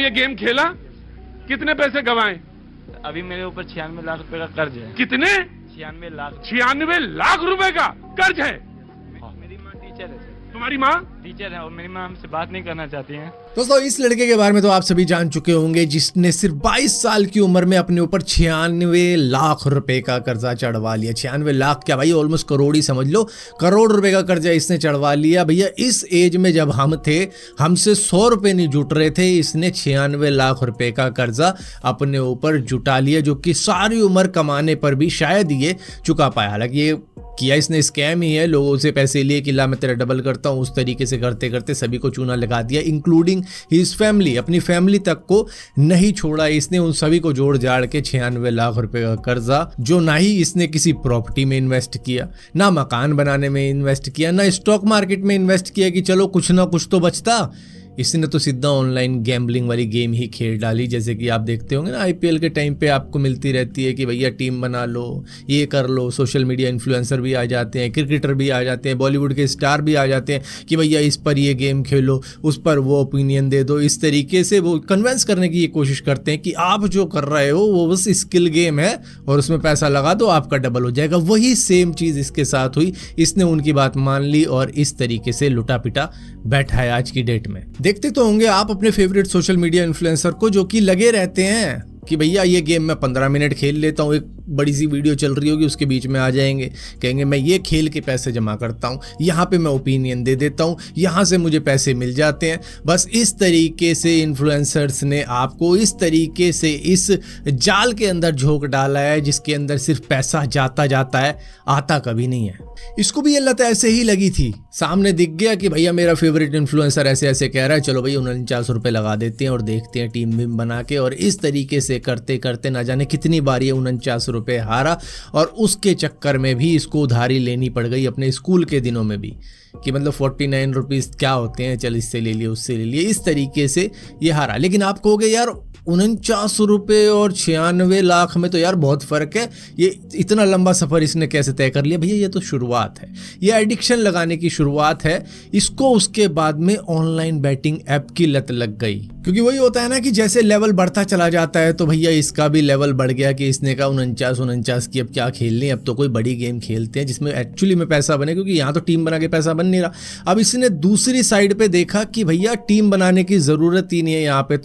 ये गेम खेला? कितने पैसे गंवाए? अभी मेरे ऊपर 96 लाख रुपए का कर्ज है। कितने? 96 लाख। 96 लाख रुपए का कर्ज है। मेरी माँ टीचर है। तुम्हारी माँ टीचर है और मेरी माँ हमसे बात नहीं करना चाहती है। दोस्तों, इस लड़के के बारे में तो आप सभी जान चुके होंगे, जिसने सिर्फ 22 साल की उम्र में अपने ऊपर 96 लाख रुपए का कर्जा चढ़वा लिया। 96 लाख क्या भाई, ऑलमोस्ट करोड़ ही समझ लो। करोड़ रुपए का कर्जा इसने चढ़वा लिया। भैया इस एज में जब हम थे, हमसे 100 रुपए नहीं जुट रहे थे, इसने 96 लाख रुपए का कर्जा अपने ऊपर जुटा लिया, जो कि सारी उम्र कमाने पर भी शायद ये चुका पाया। हालांकि ये किया इसने स्कैम ही है, लोगों से पैसे लिए कि ला मैं तेरा डबल करता हूँ, उस तरीके से करते करते सभी को चूना लगा दिया, इंक्लूडिंग हिज फैमिली। अपनी फैमिली तक को नहीं छोड़ा इसने, उन सभी को जोड़ जाड़ के 96 लाख रुपए का कर्जा, जो ना ही इसने किसी प्रॉपर्टी में इन्वेस्ट किया, ना मकान बनाने में इन्वेस्ट किया, ना स्टॉक मार्केट में इन्वेस्ट किया कि चलो कुछ ना कुछ तो बचता। इसने तो सीधा ऑनलाइन गैम्बलिंग वाली गेम ही खेल डाली। जैसे कि आप देखते होंगे ना, आईपीएल के टाइम पे आपको मिलती रहती है कि भैया टीम बना लो, ये कर लो, सोशल मीडिया इन्फ्लुएंसर भी आ जाते हैं, क्रिकेटर भी आ जाते हैं, बॉलीवुड के स्टार भी आ जाते हैं कि भैया इस पर ये गेम खेलो, उस पर वो ओपिनियन दे दो। इस तरीके से वो कन्विंस करने की ये कोशिश करते हैं कि आप जो कर रहे हो वो बस स्किल गेम है और उसमें पैसा लगा दो, आपका डबल हो जाएगा। वही सेम चीज़ इसके साथ हुई। इसने उनकी बात मान ली और इस तरीके से लुटा पिटा बैठा है आज की डेट में। देखते तो होंगे आप अपने फेवरेट सोशल मीडिया इन्फ्लुएंसर को, जो कि लगे रहते हैं कि भैया ये गेम मैं 15 मिनट खेल लेता हूँ, एक बड़ी सी वीडियो चल रही होगी, उसके बीच में आ जाएंगे, कहेंगे मैं ये खेल के पैसे जमा करता हूँ, यहाँ पे मैं ओपिनियन दे देता हूँ, यहाँ से मुझे पैसे मिल जाते हैं। बस इस तरीके से इन्फ्लुएंसर्स ने आपको इस तरीके से इस जाल के अंदर झोंक डाला है, जिसके अंदर सिर्फ पैसा जाता जाता है, आता कभी नहीं है। इसको भी ये लत ऐसे ही लगी थी, सामने दिख गया कि भैया मेरा फेवरेट इन्फ्लुएंसर ऐसे ऐसे कह रहा है, चलो भैया 49 रुपये लगा देते हैं और देखते हैं टीम वीम बना के। और इस तरीके से करते करते ना जाने कितनी बार ये 49 रुपये हारा, और उसके चक्कर में भी इसको उधारी लेनी पड़ गई अपने स्कूल के दिनों में भी, कि मतलब 49 रुपीज़ क्या होते हैं, चल इससे ले लिए उससे ले लिए, इस तरीके से ये हारा। लेकिन आप कहोगे यार 49 रुपये और 96 लाख में तो यार बहुत फ़र्क है, ये इतना लंबा सफ़र इसने कैसे तय कर लिया? भैया ये तो शुरुआत है, ये एडिक्शन लगाने की शुरुआत है। इसको उसके बाद में ऑनलाइन बैटिंग ऐप की लत लग गई, क्योंकि वही होता है ना कि जैसे लेवल बढ़ता चला जाता है तो भैया इसका भी लेवल बढ़ गया कि इसने कहा 49 की अब क्या खेलनी, अब तो कोई बड़ी गेम खेलते हैं जिसमें एक्चुअली में पैसा बने, क्योंकि यहाँ तो टीम बना के पैसा बन नहीं रहा। अब इसने दूसरी साइड पे देखा कि भैया टीम बनाने की ज़रूरत ही नहीं है, यहाँ पे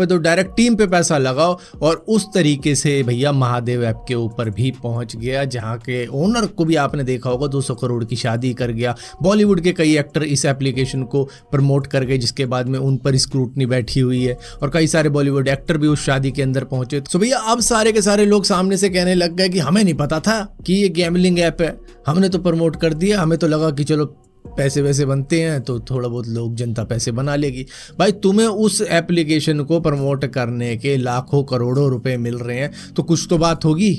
तो डायरेक्ट टीम पे पैसा लगाओ, और उस तरीके से भैया महादेव ऐप के ऊपर भी पहुंच गया, जहां के ओनर को भी आपने देखा होगा 200 करोड़ की शादी कर गया। बॉलीवुड के कई एक्टर इस एप्लीकेशन को प्रमोट कर गए, जिसके बाद में उन पर स्क्रूटनी बैठी हुई है, और कई सारे बॉलीवुड एक्टर भी उस शादी के अंदर पहुंचे। तो भैया अब सारे के सारे लोग सामने से कहने लग गए कि हमें नहीं पता था कि ये गैम्बलिंग ऐप है, हमने तो प्रमोट कर दिया, हमें तो लगा कि चलो पैसे वैसे बनते हैं तो थोड़ा बहुत लोग जनता पैसे बना लेगी। भाई तुम्हें उस एप्लीकेशन को प्रमोट करने के लाखों करोड़ों रुपए मिल रहे हैं, तो कुछ तो बात होगी,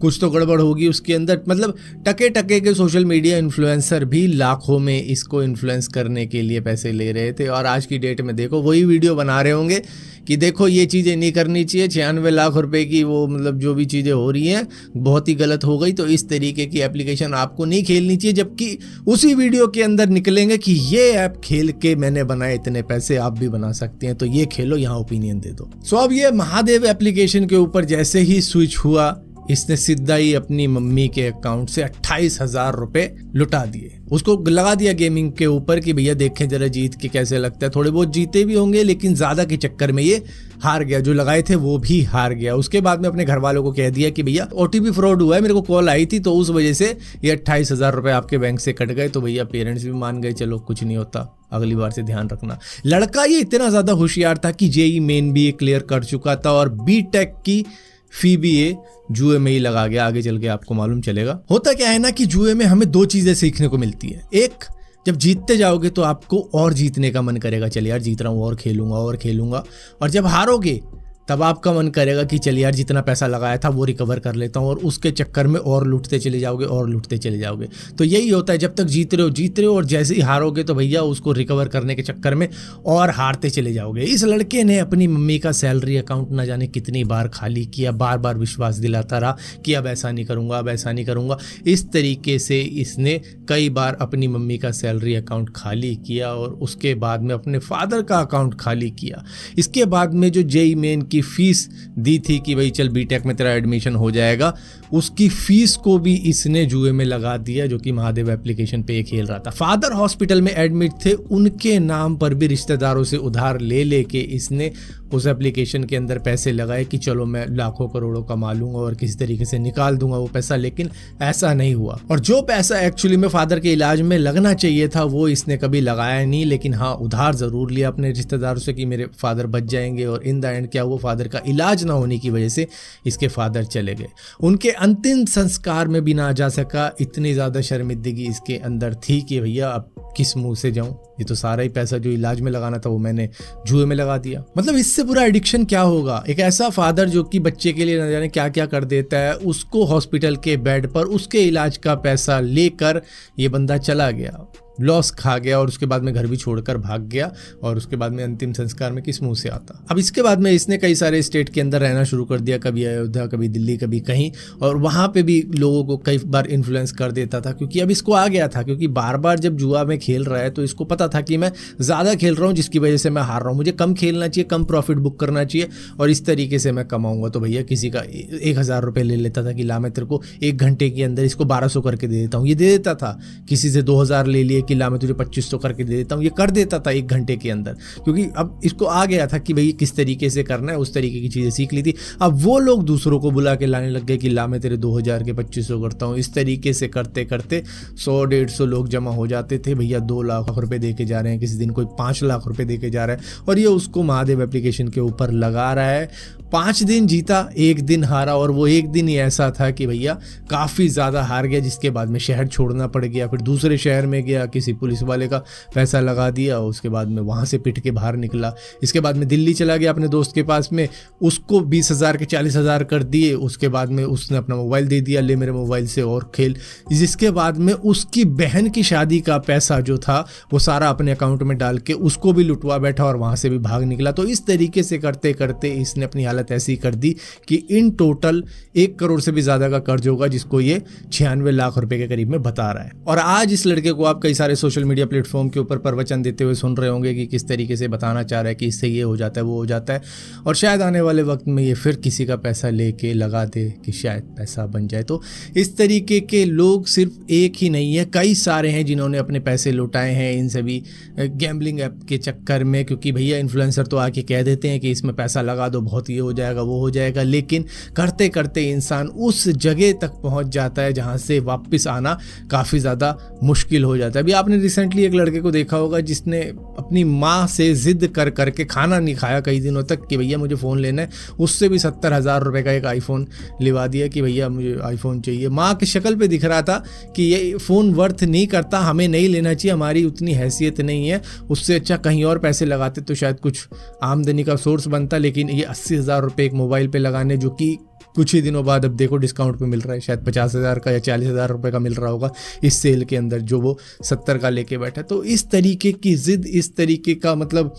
कुछ तो गड़बड़ होगी उसके अंदर। मतलब टके टके के सोशल मीडिया इन्फ्लुएंसर भी लाखों में इसको इन्फ्लुएंस करने के लिए पैसे ले रहे थे, और आज की डेट में देखो वही वीडियो बना रहे होंगे कि देखो ये चीज़ें नहीं करनी चाहिए, 96 लाख रुपए की वो मतलब जो भी चीज़ें हो रही हैं बहुत ही गलत हो गई, तो इस तरीके की एप्लीकेशन आपको नहीं खेलनी चाहिए। जबकि उसी वीडियो के अंदर निकलेंगे कि ये ऐप खेल के मैंने बनाए इतने पैसे, आप भी बना सकते हैं, तो ये खेलो, यहाँ ओपिनियन दे दो। सो अब ये महादेव एप्लीकेशन के ऊपर जैसे ही स्विच हुआ, इसने सीधा ही अपनी मम्मी के अकाउंट से 28,000 रुपए लुटा दिए, उसको लगा दिया गेमिंग के ऊपर कि भैया देखें जरा जीत के कैसे लगता है। थोड़े बहुत जीते भी होंगे, लेकिन ज़्यादा के चक्कर में ये हार गया, जो लगाए थे वो भी हार गया। उसके बाद में अपने घर वालों को कह दिया कि भैया OTP फ्रॉड हुआ है, मेरे को कॉल आई थी, तो उस वजह से ये 28,000 रुपए आपके बैंक से कट गए। तो भैया पेरेंट्स भी मान गए, चलो कुछ नहीं होता, अगली बार से ध्यान रखना। लड़का ये इतना ज़्यादा होशियार था कि JEE मेन भी ये क्लियर कर चुका था, और BTech की फी भी ये जुए में ही लगा गया। आगे चल के आपको मालूम चलेगा। होता क्या है ना कि जुए में हमें दो चीज़ें सीखने को मिलती है। एक, जब जीतते जाओगे तो आपको और जीतने का मन करेगा, चल यार जीत रहा हूँ और खेलूंगा और खेलूंगा, और जब हारोगे तब आपका मन करेगा कि चल यार जितना पैसा लगाया था वो रिकवर कर लेता हूँ, और उसके चक्कर में और लूटते चले जाओगे और लूटते चले जाओगे। तो यही होता है, जब तक जीत रहे हो और जैसे ही हारोगे तो भैया उसको रिकवर करने के चक्कर में और हारते चले जाओगे। इस लड़के ने अपनी मम्मी का सैलरी अकाउंट ना जाने कितनी बार खाली किया, बार बार विश्वास दिलाता रहा कि अब ऐसा नहीं करूँगा, अब ऐसा नहीं करूँगा। इस तरीके से इसने कई बार अपनी मम्मी का सैलरी अकाउंट खाली किया और उसके बाद में अपने फादर का अकाउंट खाली किया। इसके बाद में जो जेईई मेन की फीस दी थी कि भाई चल बीटेक में तेरा एडमिशन हो जाएगा, उसकी फीस को भी इसने जुए में लगा दिया, जो कि महादेव एप्लीकेशन पे खेल रहा था। फादर हॉस्पिटल में एडमिट थे, उनके नाम पर भी रिश्तेदारों से उधार ले लेके इसने उस एप्लीकेशन के अंदर पैसे लगाए कि चलो मैं लाखों करोड़ों कमा लूंगा और किसी तरीके से निकाल दूंगा वो पैसा, लेकिन ऐसा नहीं हुआ। और जो पैसा एक्चुअली में फादर के इलाज में लगना चाहिए था वो इसने कभी लगाया नहीं, लेकिन हाँ उधार जरूर लिया अपने रिश्तेदारों से कि मेरे फादर बच जाएंगे, और इन द एंड क्या हुआ, फादर का इलाज ना होने की वजह से इसके फादर चले गए। उनके अंतिम संस्कार में भी ना जा सका, इतनी ज़्यादा शर्मिंदगी इसके अंदर थी कि भैया अब किस मुंह से जाऊं, ये तो सारा ही पैसा जो इलाज में लगाना था वो मैंने जुए में लगा दिया। मतलब इससे पूरा एडिक्शन क्या होगा। एक ऐसा फादर जो कि बच्चे के लिए न जाने क्या क्या कर देता है, उसको हॉस्पिटल के बेड पर उसके इलाज का पैसा लेकर ये बंदा चला गया, लॉस खा गया, और उसके बाद में घर भी छोड़कर भाग गया, और उसके बाद में अंतिम संस्कार में किस मुंह से आता। अब इसके बाद में इसने कई सारे स्टेट के अंदर रहना शुरू कर दिया, कभी अयोध्या, कभी दिल्ली, कभी कहीं, और वहाँ पे भी लोगों को कई बार इन्फ्लुएंस कर देता था, क्योंकि अब इसको आ गया था, क्योंकि बार बार जब जुआ में खेल रहा है तो इसको पता था कि मैं ज़्यादा खेल रहा हूँ जिसकी वजह से मैं हार रहा हूँ, मुझे कम खेलना चाहिए, कम प्रॉफिट बुक करना चाहिए और इस तरीके से मैं कमाऊँगा। तो भैया किसी का 1000 रुपये ले लेता था कि ला मैं तेरे को 1 घंटे के अंदर इसको 1200 करके दे देता हूँ, ये दे देता था। किसी से 2000 ले लिए कि ला मैं तुझे 2500 करके दे देता हूँ, ये कर देता था 1 घंटे के अंदर, क्योंकि अब इसको आ गया था कि भाई किस तरीके से करना है, उस तरीके की चीज़ें सीख ली थी। अब वो लोग दूसरों को बुला के लाने लग गए कि ला मैं तेरे 2000 के 2500 करता हूँ। इस तरीके से करते करते 100-150 लोग जमा हो जाते थे। भैया 2 लाख रुपए दे के जा रहे हैं, किसी दिन कोई 5 लाख रुपए दे के जा रहा है, और ये उसको महादेव एप्लीकेशन के ऊपर लगा रहा है। 5 दिन जीता, 1 दिन हारा, और वो 1 दिन ही ऐसा था कि भैया काफ़ी ज़्यादा हार गया, जिसके बाद में शहर छोड़ना पड़ गया। फिर दूसरे शहर में गया, किसी पुलिस वाले का पैसा लगा दिया, उसके बाद में वहाँ से पिट के बाहर निकला। इसके बाद में दिल्ली चला गया अपने दोस्त के पास में, उसको 20,000 के 40,000 कर दिए। उसके बाद में उसने अपना मोबाइल दे दिया, ले मेरे मोबाइल से और खेल। जिसके बाद में उसकी बहन की शादी का पैसा जो था वो सारा अपने अकाउंट में डाल के उसको भी लुटवा बैठा और वहाँ से भी भाग निकला। तो इस तरीके से करते करते इसने अपनी हालत ऐसी कर दी कि इन टोटल 1 करोड़ से भी ज़्यादा का कर्ज होगा, जिसको ये 96 लाख रुपए के करीब में बता रहा है। और आज इस लड़के को आप कई सारे सोशल मीडिया प्लेटफॉर्म के ऊपर प्रवचन देते हुए सुन रहे होंगे कि किस तरीके से बताना चाह रहा है कि इससे ये हो जाता है, वो हो जाता है, और शायद आने वाले वक्त में ये फिर किसी का पैसा लेके लगा दे कि शायद पैसा बन जाए। तो इस तरीके के लोग सिर्फ एक ही नहीं है, कई सारे हैं जिन्होंने अपने पैसे लुटाए हैं इन सभी गैम्बलिंग ऐप के चक्कर में। क्योंकि भैया इन्फ्लुएंसर तो आके कह देते हैं कि इसमें पैसा लगा दो, बहुत ये हो जाएगा, वो हो जाएगा, लेकिन करते करते इंसान उस जगह तक पहुंच जाता है जहां से वापस आना काफ़ी ज़्यादा मुश्किल हो जाता है। अभी आपने रिसेंटली एक लड़के को देखा होगा जिसने अपनी माँ से जिद कर करके खाना नहीं खाया कई दिनों तक कि भैया मुझे फ़ोन लेना है, उससे भी 70,000 रुपये का एक आईफोन लिवा दिया कि भैया मुझे आईफोन चाहिए। माँ की शक्ल पे दिख रहा था कि ये फ़ोन वर्थ नहीं करता, हमें नहीं लेना चाहिए, हमारी उतनी हैसियत नहीं है, उससे अच्छा कहीं और पैसे लगाते तो शायद कुछ आमदनी का सोर्स बनता। लेकिन ये 80,000 रुपये एक मोबाइल पे लगाने, जो कि कुछ ही दिनों बाद अब देखो डिस्काउंट पे मिल रहा है, शायद 50,000 का या 40,000 रुपये का मिल रहा होगा इस सेल के अंदर, जो वो 70 का लेके बैठा। तो इस तरीके की जिद, इस तरीके का मतलब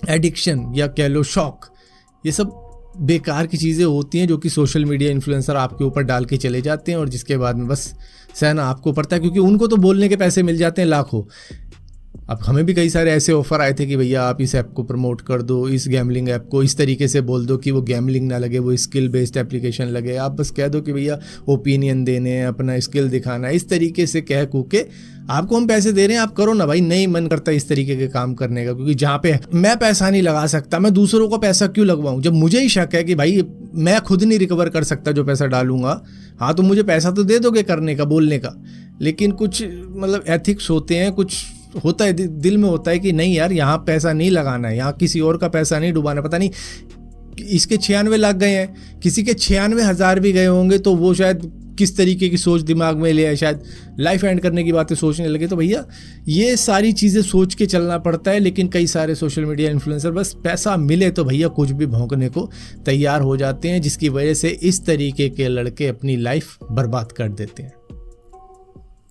एडिक्शन या कह लो शौक, ये सब बेकार की चीज़ें होती हैं जो कि सोशल मीडिया इन्फ्लुएंसर आपके ऊपर डाल के चले जाते हैं, और जिसके बाद में बस सहना आपको पड़ता है, क्योंकि उनको तो बोलने के पैसे मिल जाते हैं लाखों। अब हमें भी कई सारे ऐसे ऑफर आए थे कि भैया आप इस ऐप को प्रमोट कर दो, इस गैमलिंग ऐप को इस तरीके से बोल दो कि वो गैमलिंग ना लगे, वो स्किल बेस्ड एप्लीकेशन लगे। आप बस कह दो कि भैया ओपिनियन देने हैं, अपना स्किल दिखाना है, इस तरीके से कह कू के आपको हम पैसे दे रहे हैं, आप करो ना भाई। नहीं मन करता इस तरीके के काम करने का, क्योंकि जहाँ पे मैं पैसा नहीं लगा सकता, मैं दूसरों को पैसा क्यों लगवाऊँ? जब मुझे ही शक है कि भाई मैं खुद नहीं रिकवर कर सकता जो पैसा डालूंगा, हाँ तो मुझे पैसा तो दे दोगे करने का, बोलने का। लेकिन कुछ मतलब एथिक्स होते हैं, कुछ होता है दिल में होता है कि नहीं यार यहाँ पैसा नहीं लगाना है, यहाँ किसी और का पैसा नहीं डुबाना। पता नहीं इसके 96 लाख गए हैं, किसी के 96,000 भी गए होंगे तो वो शायद किस तरीके की सोच दिमाग में ले आए, शायद लाइफ एंड करने की बातें सोचने लगे। तो भैया ये सारी चीज़ें सोच के चलना पड़ता है। लेकिन कई सारे सोशल मीडिया इन्फ्लुएंसर बस पैसा मिले तो भैया कुछ भी भौंकने को तैयार हो जाते हैं, जिसकी वजह से इस तरीके के लड़के अपनी लाइफ बर्बाद कर देते हैं।